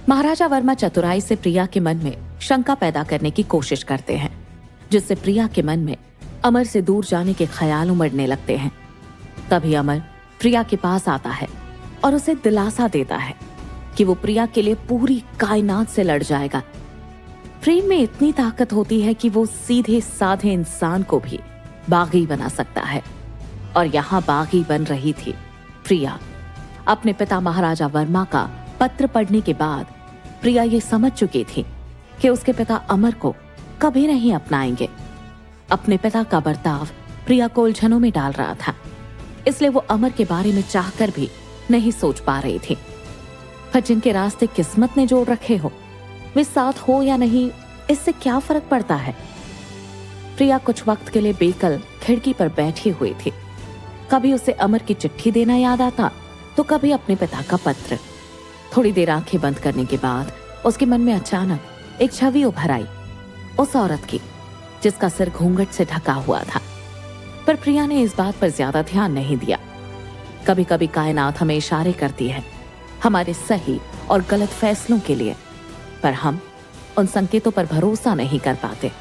महाराजा वर्मा चतुराई से प्रिया के मन में शंका पैदा करने की कोशिश करते हैं, जिससे प्रिया के मन में अमर से दूर जाने के ख्याल उमड़ने लगते हैं। तभी अमर प्रिया के पास आता है और उसे दिलासा देता है कि वो प्रिया के लिए पूरी कायनात से लड़ जाएगा। प्रेम में इतनी ताकत होती है कि वो सीधे साधे इंसान को भी बागी बना सकता है, और यहाँ बागी बन रही थी प्रिया। अपने पिता महाराजा वर्मा का पत्र पढ़ने के बाद प्रिया ये समझ चुकी थी कि उसके पिता अमर को कभी नहीं अपनाएंगे। अपने पिता का बर्ताव प्रिया को उलझनों में डाल रहा था, इसलिए वो अमर के बारे में चाहकर भी नहीं सोच पा रही थी। पर जिनके रास्ते किस्मत ने जोड़ रखे हो, वे साथ हो या नहीं, इससे क्या फर्क पड़ता है। प्रिया कुछ वक्त के लिए बेकल खिड़की पर बैठी हुई थी। कभी उसे अमर की चिट्ठी देना याद आता, तो कभी अपने पिता का पत्र। थोड़ी देर आंखें बंद करने के बाद उसके मन में अचानक एक छवि उभर आई, उस औरत की जिसका सिर घूंघट से ढका हुआ था। पर प्रिया ने इस बात पर ज्यादा ध्यान नहीं दिया। कभी कभी कायनात हमें इशारे करती है हमारे सही और गलत फैसलों के लिए, पर हम उन संकेतों पर भरोसा नहीं कर पाते।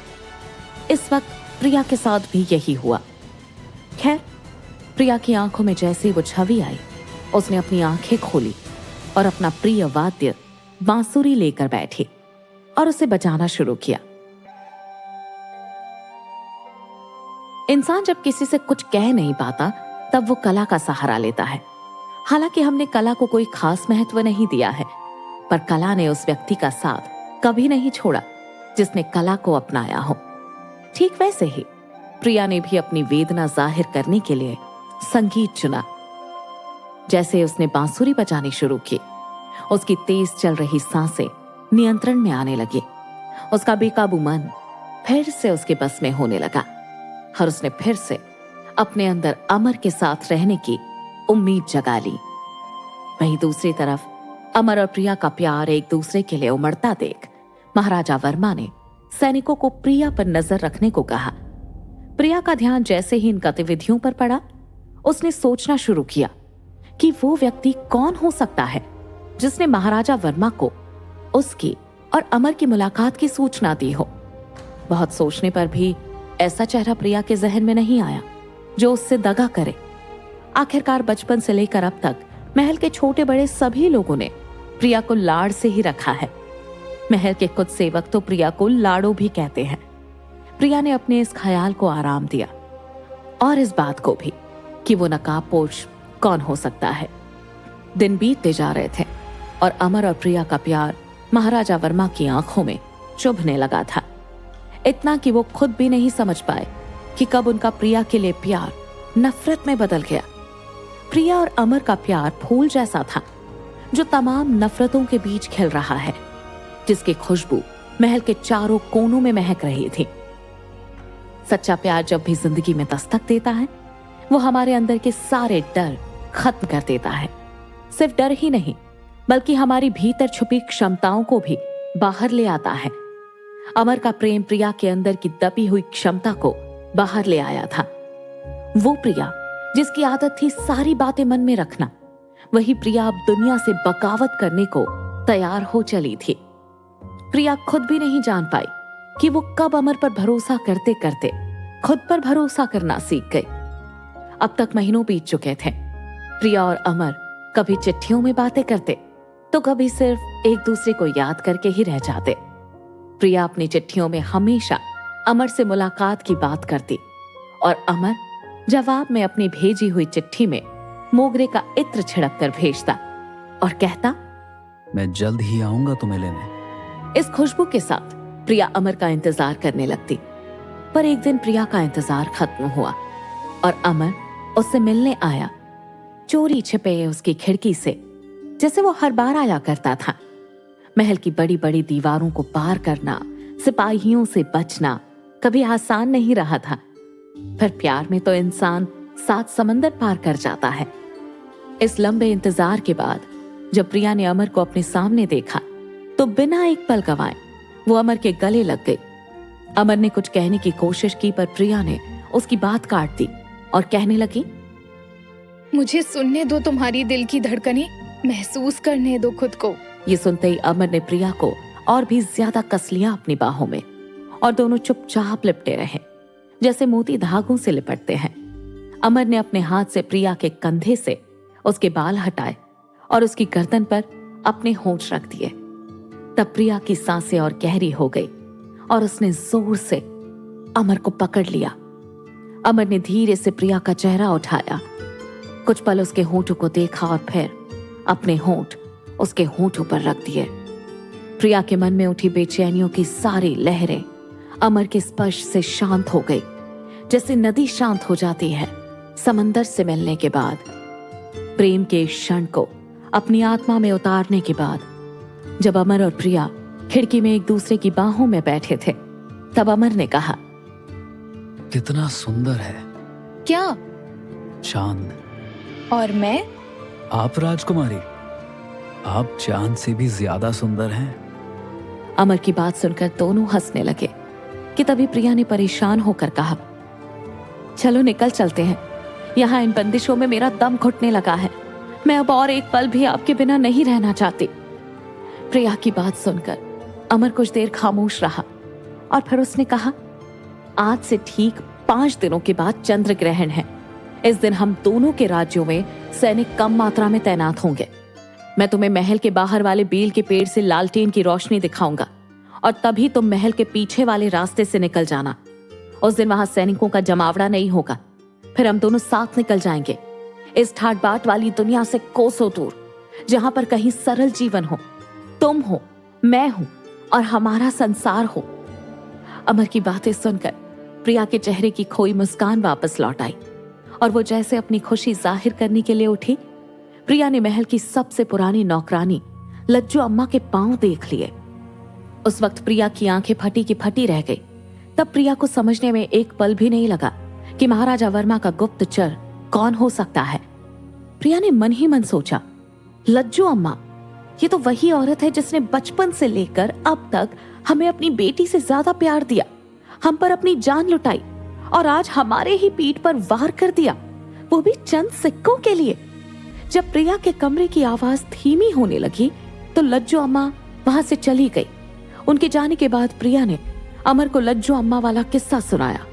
इस वक्त प्रिया के साथ भी यही हुआ। खैर, प्रिया की आंखों में जैसे वो छवि आई, उसने अपनी आंखें खोली और अपना प्रिय वाद्य बांसुरी लेकर बैठी और उसे बजाना शुरू किया। इंसान जब किसी से कुछ कह नहीं पाता, तब वो कला का सहारा लेता है। हालांकि हमने कला को कोई खास महत्व नहीं दिया है, पर कला ने उस व्यक्ति का साथ कभी नहीं छोड़ा जिसने कला को अपनाया हो। ठीक वैसे ही प्रिया ने भी अपनी वेदना जाहिर करने के लिए संगीत चुना। जैसे उसने बांसुरी बजानी शुरू की, उसकी तेज चल रही सांसें नियंत्रण में आने लगी। उसका बेकाबू मन फिर से उसके बस में होने लगा और उसने फिर से अपने अंदर अमर के साथ रहने की उम्मीद जगा ली। वहीं दूसरी तरफ अमर और प्रिया का प्यार एक दूसरे के लिए उमड़ता देख महाराजा वर्मा ने सैनिकों को प्रिया पर नजर रखने को कहा। प्रिया का ध्यान जैसे ही इन गतिविधियों पर पड़ा, उसने सोचना शुरू किया कि वो व्यक्ति कौन हो सकता है जिसने महाराजा वर्मा को उसकी और अमर की मुलाकात की सूचना दी हो। बहुत सोचने पर भी ऐसा चेहरा प्रिया के जहन में नहीं आया जो उससे दगा करे। आखिरकार बचपन से लेकर अब तक महल के छोटे बड़े सभी लोगों ने प्रिया को लाड़ से ही रखा है। महल के कुछ सेवक तो प्रिया को लाड़ो भी कहते हैं। प्रिया ने अपने इस ख्याल को आराम दिया और इस बात को भी कि वो नकाबपोश कौन हो सकता है। दिन बीतते जा रहे थे और अमर और प्रिया का प्यार महाराजा वर्मा की आंखों में चुभने लगा था। इतना कि वो खुद भी नहीं समझ पाए कि कब उनका प्रिया के लिए प्यार नफरत में बदल गया। प्रिया और अमर का प्यार फूल जैसा था जो तमाम नफरतों के बीच खिल रहा है, जिसकी खुशबू महल के चारों कोनों में महक रही थी। सच्चा प्यार जब भी जिंदगी में दस्तक देता है, वो हमारे अंदर के सारे डर खत्म कर देता है। सिर्फ डर ही नहीं, बल्कि हमारी भीतर छुपी क्षमताओं को भी बाहर ले आता है। अमर का प्रेम प्रिया के अंदर की दबी हुई क्षमता को बाहर ले आया था। वो प्रिया जिसकी आदत थी सारी बातें मन में रखना, वही प्रिया अब दुनिया से बगावत करने को तैयार हो चली थी। प्रिया खुद भी नहीं जान पाई कि वो कब अमर पर भरोसा करते करते खुद पर भरोसा करना सीख गई। अब तक महीनों बीत चुके थे। प्रिया और अमर कभी चिट्ठियों में बातें करते, तो कभी सिर्फ एक दूसरे को याद करके ही रह जाते। प्रिया अपनी चिट्ठियों में हमेशा अमर से मुलाकात की बात करती और अमर जवाब में अपनी भेजी हुई चिट्ठी में मोगरे का इत्र छिड़क कर भेजता और कहता, मैं जल्द ही आऊंगा तुम्हें लेने। इस खुशबू के साथ प्रिया अमर का इंतजार करने लगती। पर एक दिन प्रिया का इंतजार खत्म हुआ और अमर उससे मिलने आया, चोरी छिपे उसकी खिड़की से, जैसे वो हर बार आया करता था। महल की बड़ी बड़ी दीवारों को पार करना, सिपाहियों से बचना कभी आसान नहीं रहा था, पर प्यार में तो इंसान 7 समंदर पार कर जाता है। इस लंबे इंतजार के बाद जब प्रिया ने अमर को अपने सामने देखा, तो बिना एक पल गंवाए वो अमर के गले लग गई। अमर ने कुछ कहने की कोशिश की, पर प्रिया ने उसकी बात काट दी और कहने लगी, मुझे सुनने दो तुम्हारी दिल की धड़कनें, महसूस करने दो खुद को। ये सुनते ही अमर ने प्रिया को और भी ज्यादा कस लिया अपनी बाहों में और दोनों चुपचाप लिपटे रहे, जैसे मोती धागों से लिपटते हैं। अमर ने अपने हाथ से प्रिया के कंधे से उसके बाल हटाए और उसकी गर्दन पर अपने होंठ रख दिए। तब प्रिया की सांसें और गहरी हो गई और उसने जोर से अमर को पकड़ लिया। अमर ने धीरे से प्रिया का चेहरा उठाया, कुछ पल उसके होंठों को देखा और फिर अपने होंठ उसके होंठों पर रख दिए। प्रिया के मन में उठी बेचैनियों की सारी लहरें अमर के स्पर्श से शांत हो गई, जैसे नदी शांत हो जाती है समंदर से मिलने के बाद। प्रेम के इस क्षण को अपनी आत्मा में उतारने के बाद जब अमर और प्रिया खिड़की में एक दूसरे की बाहों में बैठे थे, तब अमर ने कहा, कितना सुंदर है। क्या? चांद। और मैं? आप राजकुमारी, आप चांद से भी ज्यादा सुंदर हैं। अमर की बात सुनकर दोनों हंसने लगे कि तभी प्रिया ने परेशान होकर कहा, चलो निकल चलते हैं, यहाँ इन बंदिशों में मेरा दम घुटने लगा है। मैं अब और एक पल भी आपके बिना नहीं रहना चाहती। प्रिया की बात सुनकर अमर कुछ देर खामोश रहा और फिर उसने कहा, आज से ठीक 5 दिनों के बाद चंद्र ग्रहण है। इस दिन हम दोनों के राज्यों में सैनिक कम मात्रा में तैनात होंगे। मैं तुम्हें महल के बाहर वाले बेल के पेड़ से लालटेन की रोशनी दिखाऊंगा और तभी तुम महल के पीछे वाले रास्ते से निकल जाना। उस दिन वहां सैनिकों का जमावड़ा नहीं होगा। फिर हम दोनों साथ निकल जाएंगे इस ठाट बाट वाली दुनिया से कोसों दूर, जहां पर कहीं सरल जीवन हो, तुम हो, मैं हूं और हमारा संसार हो। अमर की बातें सुनकर प्रिया के चेहरे की खोई मुस्कान वापस लौट आई और वो जैसे अपनी खुशी जाहिर करने के लिए उठी। प्रिया ने महल की सबसे पुरानी नौकरानी लज्जू अम्मा के पांव देख लिए। उस वक्त प्रिया की आंखें फटी की फटी रह गई। तब प्रिया को समझने में एक पल भी नहीं लगा कि महाराजा वर्मा का गुप्तचर कौन हो सकता है। प्रिया ने मन ही मन सोचा, लज्जू अम्मा, ये तो वही औरत है जिसने बचपन से लेकर अब तक हमें अपनी बेटी से ज्यादा प्यार दिया, हम पर अपनी जान लुटाई और आज हमारे ही पीठ पर वार कर दिया, वो भी चंद सिक्कों के लिए। जब प्रिया के कमरे की आवाज धीमी होने लगी तो लज्जू अम्मा वहां से चली गई। उनके जाने के बाद प्रिया ने अमर को लज्जू अम्मा वाला किस्सा सुनाया,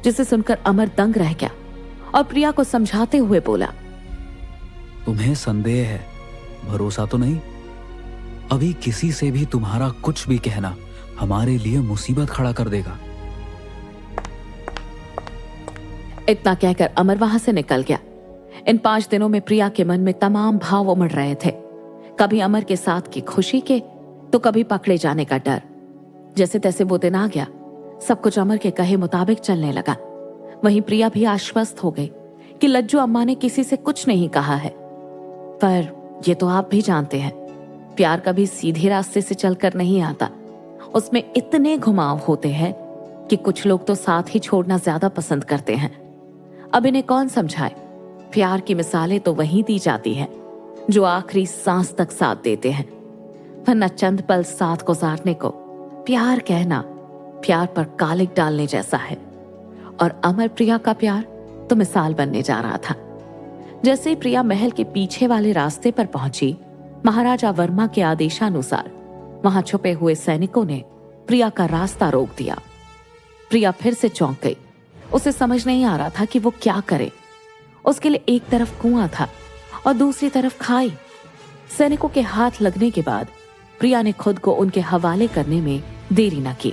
जिसे सुनकर अमर दंग रह गया और प्रिया को समझाते हुए बोला, तुम्हें संदेह है, भरोसा तो नहीं? अभी किसी से भी तुम्हारा कुछ भी कहना हमारे लिए मुसीबत खड़ा कर देगा। इतना कहकर अमर वहां से निकल गया। इन 5 दिनों में प्रिया के मन में तमाम भाव उमड़ रहे थे, कभी अमर के साथ की खुशी के तो कभी पकड़े जाने का डर। जैसे तैसे वो दिन आ गया, सब कुछ अमर के कहे मुताबिक चलने लगा। वहीं प्रिया भी आश्वस्त हो गई कि लज्जू अम्मा ने किसी से कुछ नहीं कहा है। पर ये तो आप भी जानते हैं, प्यार कभी सीधे रास्ते से चलकर नहीं आता, उसमें इतने घुमाव होते हैं कि कुछ लोग तो साथ ही छोड़ना ज्यादा पसंद करते हैं। अब इन्हें कौन समझाए? प्यार की मिसालें तो वहीं दी जाती हैं जो आखिरी सांस तक साथ देते हैं, वरना चंद पल साथ गुजारने को प्यार कहना प्यार पर कालिक डालने जैसा है। और अमर प्रिया का प्यार तो मिसाल बनने जा रहा था। जैसे ही प्रिया महल के पीछे वाले रास्ते पर पहुंची, महाराजा वर्मा के आदेशानुसार वहां छुपे हुए सैनिकों ने प्रिया का रास्ता रोक दिया। प्रिया फिर से चौंक गई। उसे समझ नहीं आ रहा था कि वो क्या करे। उसके लिए एक तरफ कुआं था और दूसरी तरफ खाई। सैनिकों के हाथ लगने के बाद प्रिया ने खुद को उनके हवाले करने में देरी न की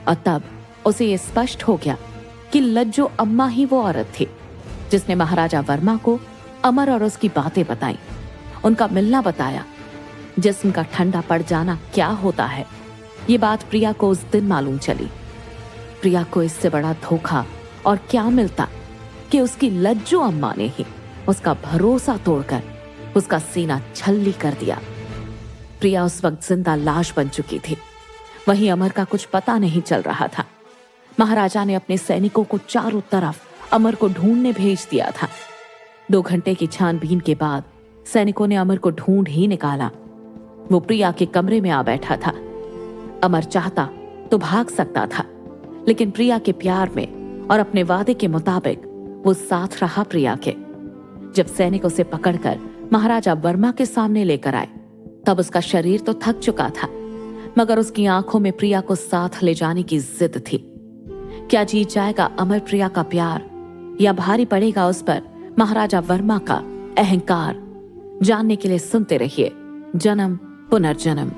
और तब उसे यह स्पष्ट हो गया कि लज्जू अम्मा ही वो औरत थी जिसने महाराजा वर्मा को अमर और उसकी बातें बताई, उनका मिलना बताया। जिस्म का ठंडा पड़ जाना क्या होता है, ये बात प्रिया को उस दिन मालूम चली। प्रिया को इससे बड़ा धोखा और क्या मिलता कि उसकी लज्जू अम्मा ने ही उसका भरोसा तोड़कर उसका सीना छल्ली कर दिया। प्रिया उस वक्त जिंदा लाश बन चुकी थी। वहीं अमर का कुछ पता नहीं चल रहा था। महाराजा ने अपने सैनिकों को चारों तरफ अमर को ढूंढने भेज दिया था। 2 घंटे की छानबीन के बाद सैनिकों ने अमर को ढूंढ ही निकाला। वो प्रिया के कमरे में आ बैठा था। अमर चाहता तो भाग सकता था, लेकिन प्रिया के प्यार में और अपने वादे के मुताबिक वो साथ रहा प्रिया के। जब सैनिक उसे पकड़कर महाराजा वर्मा के सामने लेकर आए, तब उसका शरीर तो थक चुका था, मगर उसकी आंखों में प्रिया को साथ ले जाने की जिद थी। क्या जीत जाएगा अमर प्रिया का प्यार, या भारी पड़ेगा उस पर महाराजा वर्मा का अहंकार? जानने के लिए सुनते रहिए जन्म पुनर्जन्म।